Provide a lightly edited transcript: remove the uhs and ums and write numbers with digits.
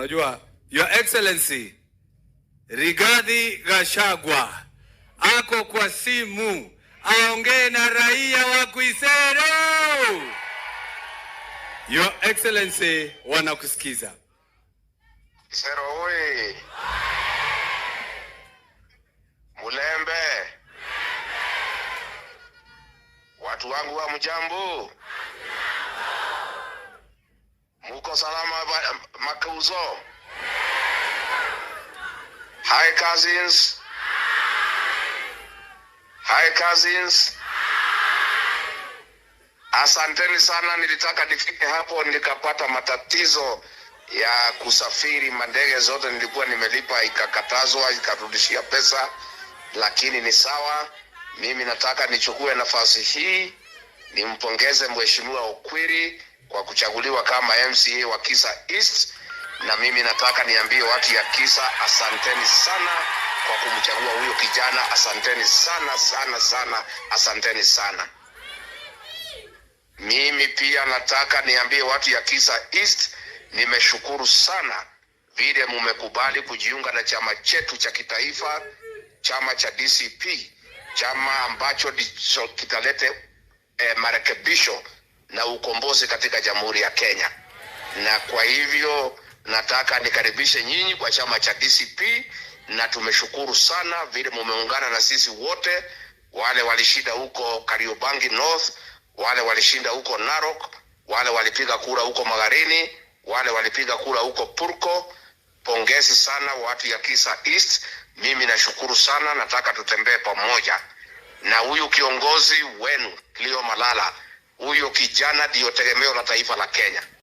Unajua, Your Excellency Rigathi Gachagua ako kwa simu aongee na raia wa Kuisero. Your Excellency wanakusikiza. Kuisero oi. Mulembe. Watu wangu wa mjambo. Muko salama Makuzo? Hi cousins. Hi cousins. Asanteni sana, nilitaka nifike hapo nikapata matatizo ya kusafiri, mandege zote nilikuwa nimelipa ikakatazwa, ikarudishia pesa, lakini ni sawa. Mimi nataka nichukue nafasi hii nimpongeze Mheshimiwa Okwiri kwa kuchaguliwa kama MCA wa Kisa East, na mimi nataka niambie watu ya Kisa asanteni sana kwa kumchagua huyo kijana. Asanteni sana sana sana, asanteni sana. Mimi pia nataka niambie watu ya Kisa East nimeshukuru sana vile mumekubali kujiunga na chama chetu cha kitaifa, chama cha DCP, chama ambacho kitalete marekebisho na ukombozi katika Jamhuri ya Kenya. Na kwa hivyo nataka nikaribishe nyinyi kwa chama cha DCP, na tumeshukuru sana vile mumeungana na sisi wote. Wale walishinda huko Kariobangi North, wale walishinda huko Narok, wale walipiga kura huko Magarini, wale walipiga kura huko Purko. Pongezi sana watu ya Kisa East. Mimi nashukuru sana, nataka tutembee pamoja. Na huyu kiongozi wenu Cleo Malala, huyo kijana ndio tegemeo la taifa la Kenya.